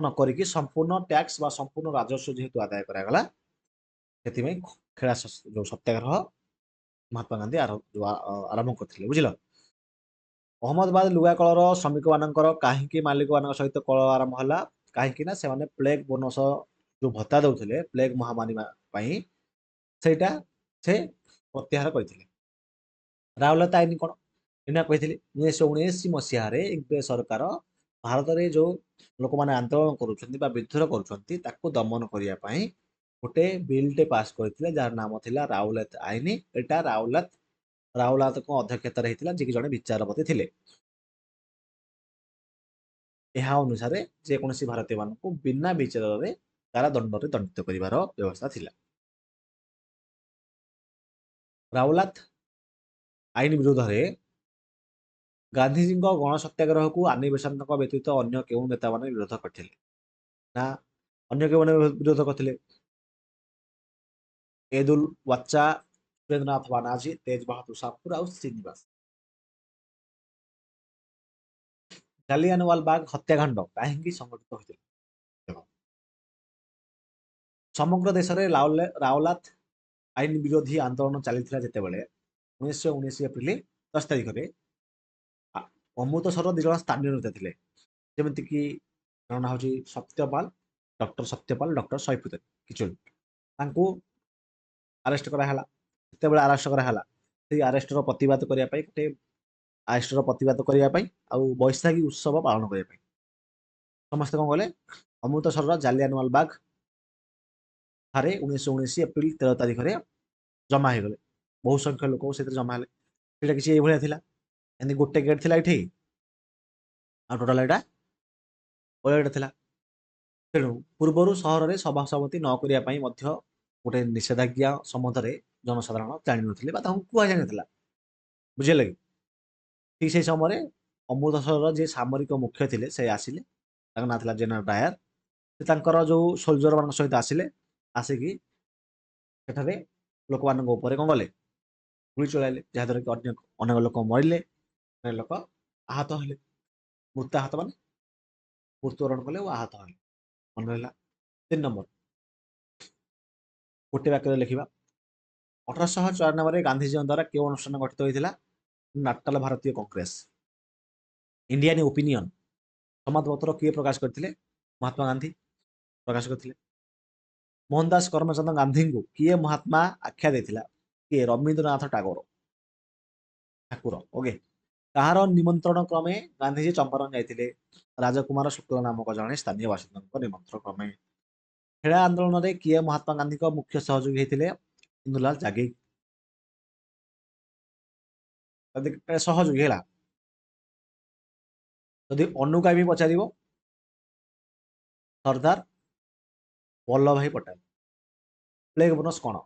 ନ କରିକି ସମ୍ପୂର୍ଣ୍ଣ ଟ୍ୟାକ୍ସ ବା ସମ୍ପୂର୍ଣ୍ଣ ରାଜସ୍ୱ ଯେହେତୁ ଆଦାୟ କରାଗଲା, ସେଥିପାଇଁ ଖେଳା ଯୋଉ ସତ୍ୟାଗ୍ରହ ମହାତ୍ମା ଗାନ୍ଧୀ ଆରମ୍ଭ କରିଥିଲେ। ବୁଝିଲ? ଅହମ୍ମଦାବାଦ ଲୁଗା କଳର ଶ୍ରମିକ ମାନଙ୍କର କାହିଁକି ମାଲିକ ମାନଙ୍କ ସହିତ କଳ ଆରମ୍ଭ ହେଲା? କାହିଁକି ନା ସେମାନେ ପ୍ଲେଗ ବୋନସ ଯୋଉ ଭତ୍ତା ଦଉଥିଲେ ପ୍ଲେଗ ମହାମାରୀ ପାଇଁ, ସେଇଟା ସେ ପ୍ରତ୍ୟାହାର କରିଥିଲେ। ରାଉଲାତ ଆଇନ କଣ? ଏଇନା କହିଥିଲି 1919 ମସିହାରେ ଇଂରେଜ ସରକାର ଭାରତରେ ଯୋଉ ଲୋକମାନେ ଆନ୍ଦୋଳନ କରୁଛନ୍ତି ବା ବିଦ୍ରୋହ କରୁଛନ୍ତି, ତାକୁ ଦମନ କରିବା ପାଇଁ ଗୋଟେ ବିଲଟେ ପାସ୍ କରିଥିଲେ, ଯାହାର ନାମ ଥିଲା ରାଉଲାତ ଆଇନ। ଏଟା ରାଉଲାତଙ୍କ ଅଧ୍ୟକ୍ଷତାରେ ହେଇଥିଲା, ଯିଏକି ଜଣେ ବିଚାରପତି ଥିଲେ। ଏହା ଅନୁସାରେ ଯେକୌଣସି ଭାରତୀୟ ମାନଙ୍କୁ ବିନା ବିଚାରରେ କାରାଦଣ୍ଡରେ ଦଣ୍ଡିତ କରିବାର ବ୍ୟବସ୍ଥା ଥିଲା। ରାଉଲାତ ଆଇନ ବିରୋଧରେ ଗାନ୍ଧିଜୀଙ୍କ ଗଣ ସତ୍ୟାଗ୍ରହକୁ ଆନି ବେସାନ୍ତଙ୍କ ବ୍ୟତୀତ ଅନ୍ୟ କେଉଁ ନେତାମାନେ ବିରୋଧ କରିଥିଲେ? ନା ଅନ୍ୟ କେଉଁମାନେ ବିରୋଧ କରିଥିଲେ? ଏଦୁଲ ୱାଚା, ସୁରେନ୍ଦ୍ରନାଥ ବାନାର୍ଜୀ, ତେଜ ବାହାଦୁର ଶାହପୁର ଆଉ ଶ୍ରୀନିବାସ। ଜାଲିଆନୱାଲାବାଗ ହତ୍ୟାକାଣ୍ଡ କାହିଁକି ସଂଘଟିତ ହୋଇଥିଲା? ଦେଖ, ସମଗ୍ର ଦେଶରେ ରାଓଲାତ ଆଇନ ବିରୋଧୀ ଆନ୍ଦୋଳନ ଚାଲିଥିଲା ଯେତେବେଳେ 1919 ଏପ୍ରିଲ 10 ତାରିଖରେ ଅମୃତସରର 2 ଜଣ ସ୍ଥାନୀୟ ନେତା ଥିଲେ, ଯେମିତିକି ଜଣଙ୍କ ନାଁ ହେଉଛି ସତ୍ୟପାଲ ଡକ୍ଟର ସୈଫୁଦ୍ଦିନ କିଚଲୁ। ତାଙ୍କୁ ଆରେଷ୍ଟ କରାହେଲା। ଯେତେବେଳେ ଆରେଷ୍ଟ କରାହେଲା, ସେଇ ଆରେଷ୍ଟର ପ୍ରତିବାଦ କରିବା ପାଇଁ ଆଉ ବୈଶାଖୀ ଉତ୍ସବ ପାଳନ କରିବା ପାଇଁ ସମସ୍ତେ କଣ କଲେ, ଅମୃତସରର ଜାଲିଆନୱାଲାବାଗ ଠାରେ 1919 ଏପ୍ରିଲ 13 ତାରିଖରେ ଜମା ହେଇଗଲେ। ବହୁ ସଂଖ୍ୟକ ଲୋକ ସେଥିରେ ଜମା ହେଲେ। ସେଇଟା କିଛି ଏଇଭଳିଆ ଥିଲା, ଏମିତି ଗୋଟେ ଗେଟ୍ ଥିଲା ଏଠି, ଆଉ ଟୋଟାଲ ଏଇଟା ପଡ଼ିଆଟା ଥିଲା। ତେଣୁ ପୂର୍ବରୁ ସହରରେ ସଭା ସମିତି ନ କରିବା ପାଇଁ ମଧ୍ୟ ଗୋଟେ ନିଷେଧାଜ୍ଞା ସମ୍ବନ୍ଧରେ ଜନସାଧାରଣ ଜାଣିନଥିଲେ ବା ତାଙ୍କୁ କୁହାଯାଇନଥିଲା। ବୁଝିଲେ କି? ଠିକ୍ ସେଇ ସମୟରେ ଅମୃତସରର ଯିଏ ସାମରିକ ମୁଖ୍ୟ ଥିଲେ ସେ ଆସିଲେ, ତାଙ୍କ ନାଁ ଥିଲା ଜେନେରାଲ ଡାୟାର। ସେ ତାଙ୍କର ଯୋଉ ସୋଲଜର ମାନଙ୍କ ସହିତ ଆସିକି ସେଠାରେ ଲୋକମାନଙ୍କ ଉପରେ କଣ କଲେ, ଗୁଳି ଚଳାଇଲେ, ଯାହାଦ୍ୱାରା କି ଅନେକ ଲୋକ ମରିଲେ, ଅନେକ ଲୋକ ଆହତ ହେଲେ। ମୃତାହତ ମାନେ ମୃତ୍ୟୁବରଣ କଲେ ଓ ଆହତ ହେଲେ। ମନେ ରହିଲା। 3 ନମ୍ବର, ଗୋଟେ ବାକ୍ୟରେ ଲେଖିବା। 1894ରେ ଗାନ୍ଧୀଜୀଙ୍କ ଦ୍ୱାରା କେଉଁ ଅନୁଷ୍ଠାନ ଗଠିତ ହୋଇଥିଲା? ନାଟାଲ ଭାରତୀୟ କଂଗ୍ରେସ। ଇଣ୍ଡିଆନ ଓପିନିଅନ ସମ୍ବାଦପତ୍ର କିଏ ପ୍ରକାଶ କରିଥିଲେ? ମହାତ୍ମା ଗାନ୍ଧୀ ପ୍ରକାଶ କରିଥିଲେ। ମୋହନଦାସ କରମଚନ୍ଦ ଗାନ୍ଧୀଙ୍କୁ କିଏ ମହାତ୍ମା ଆଖ୍ୟା ଦେଇଥିଲା? କିଏ? ରବୀନ୍ଦ୍ରନାଥ ଠାକୁର। ଓକେ। କାହାର ନିମନ୍ତ୍ରଣ କ୍ରମେ ଗାନ୍ଧୀଜୀ ଚମ୍ପାରଣ ଯାଇଥିଲେ? ରାଜକୁମାର ଶୁକ୍ଳ ନାମକ ଜଣେ ସ୍ଥାନୀୟ ବାସିନ୍ଦାଙ୍କ ନିମନ୍ତ୍ରଣ କ୍ରମେ। ଖେଳା ଆନ୍ଦୋଳନରେ କିଏ ମହାତ୍ମା ଗାନ୍ଧୀଙ୍କ ମୁଖ୍ୟ ସହଯୋଗୀ ହେଇଥିଲେ? ଇନ୍ଦୁଲାଲ ଜାଗିର। ସହଯୋଗୀ ହେଲା। ଯଦି ଅନୁଗାମୀ ପଚାରିବ, ସର୍ଦ୍ଦାର ବଲ୍ଲଭ ଭାଇ ପଟେଲ। ପ୍ଲେଗ ବୋନସ କଣ?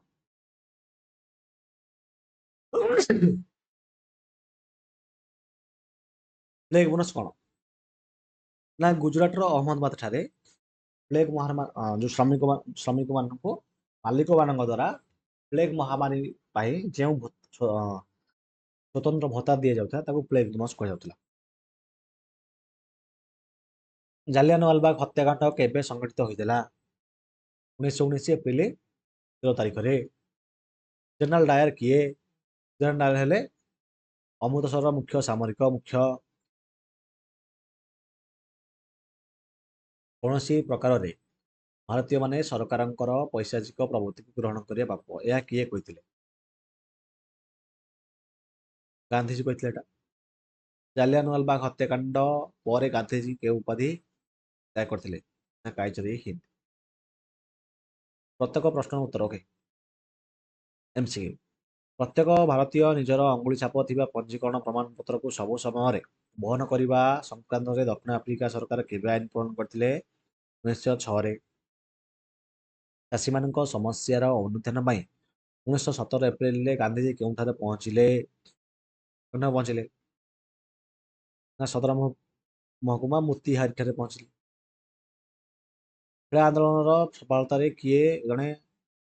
ପ୍ଲେଗ ବୋନସ କଣ? ନା ଗୁଜୁରାଟର ଅହମ୍ମଦାବାଦ ଠାରେ ପ୍ଲେଗ ଯୋଉ ଶ୍ରମିକ ମାନଙ୍କୁ ମାଲିକ ମାନଙ୍କ ଦ୍ୱାରା ପ୍ଲେଗ ମହାମାରୀ ପାଇଁ ଯେଉଁ ସ୍ୱତନ୍ତ୍ର ଭତ୍ତା ଦିଆଯାଉଥିଲା ତାକୁ ପ୍ଲେଗ ବୋନସ କୁହାଯାଉଥିଲା। ଜାଲିଆନୱାଲାବାଗ ହତ୍ୟାକାଣ୍ଡ କେବେ ସଂଘଟିତ ହୋଇଥିଲା? 1919 ଏପ୍ରିଲ 13 ତାରିଖରେ। ଜେନେରାଲ ଡାୟାର କିଏ? ଜେନେରାଲ ଡାୟାର ହେଲେ ଅମୃତସରର ମୁଖ୍ୟ ସାମରିକ ମୁଖ୍ୟ। କୌଣସି ପ୍ରକାରରେ ଭାରତୀୟମାନେ ସରକାରଙ୍କର ପୈଶାଚିକ ପ୍ରବୃତ୍ତିକୁ ଗ୍ରହଣ କରିବା ପାପ, ଏହା କିଏ କହିଥିଲେ? ଗାନ୍ଧୀଜୀ କହିଥିଲେ ଏଟା। ଜାଲିଆନୱାଲାବାଗ ହତ୍ୟାକାଣ୍ଡ ପରେ ଗାନ୍ଧୀଜୀ କେଉଁ ଉପାଧି ତ୍ୟାଗ କରିଥିଲେ? ନା କାଇଚରୀ ହିନ୍ଦ। ପ୍ରତ୍ୟେକ ପ୍ରଶ୍ନର ଉତ୍ତର। ଓକେ। ଏମସିକ୍ୟୁ। ପ୍ରତ୍ୟେକ ଭାରତୀୟ ନିଜର ଅଙ୍ଗୁଳି ଛାପ ଥିବା ପଞ୍ଜୀକରଣ ପ୍ରମାଣପତ୍ରକୁ ସବୁ ସମୟରେ ବହନ କରିବା ସଂକ୍ରାନ୍ତରେ ଦକ୍ଷିଣ ଆଫ୍ରିକା ସରକାର କେବେ ଆଇନ ପ୍ରଣୟନ କରିଥିଲେ? 1906ରେ। ଚାଷୀମାନଙ୍କ ସମସ୍ୟାର ଅନୁଧ୍ୟାନ ପାଇଁ 1917 ଏପ୍ରିଲରେ ଗାନ୍ଧୀଜୀ କେଉଁଠାରେ ପହଞ୍ଚିଲେ? ନା ସଦର ମହକୁମା ମୋତିହାରୀଠାରେ ପହଞ୍ଚିଲେ। ଖେଳା ଆନ୍ଦୋଳନର ସଫଳତାରେ କିଏ ଜଣେ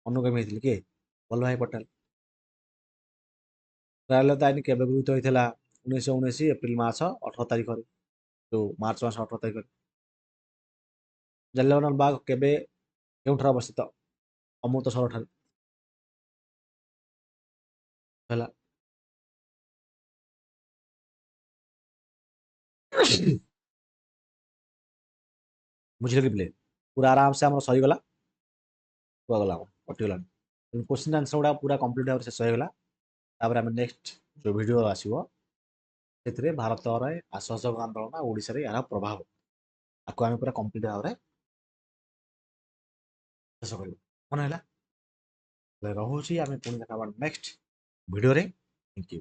ଅନୁଗାମୀ ହେଇଥିଲେ? କିଏ? ବଲ୍ଲଭ ଭାଇ ପଟେଲ। ରାୟଲତା ଆଇନ କେବେ ଗୃହୀତ ହୋଇଥିଲା? 1919 ଏପ୍ରିଲ ମାସ 18 ତାରିଖରେ। ଯୋଉ ମାର୍ଚ୍ଚ ମାସ 18 ତାରିଖରେ। ଜାଲିଆନୱାଲାବାଗ କେଉଁଠାରେ ଅବସ୍ଥିତ? ଅମୃତସର ଠାରେ। ହେଲା। ବୁଝିଲେ କି ପିଲେ? ପୁରା ଆରାମସେ ଆମର ସରିଗଲା, ପୁରା ଗଲା, କଟିଗଲାଣି। କ୍ୱେଶ୍ଚିନ୍ ଆନ୍ସର ଗୁଡ଼ା ପୁରା କମ୍ପ୍ଲିଟ୍ ଭାବରେ ଶେଷ ହେଇଗଲା। ତାପରେ ଆମେ ନେକ୍ସଟ ଯୋଉ ଭିଡ଼ିଓ ଆସିବ ସେଥିରେ ଭାରତର ଅସହଯୋଗ ଆନ୍ଦୋଳନ ଓଡ଼ିଶାରେ ଏହାର ପ୍ରଭାବ, ଆକୁ ଆମେ ପୁରା କମ୍ପ୍ଲିଟ୍ ଭାବରେ ଶେଷ କରିବୁ। ମନେ ହେଲା? ରହୁଛି, ଆମେ ପୁଣି ଦେଖା ନେକ୍ସଟ ଭିଡ଼ିଓରେ। Thank you.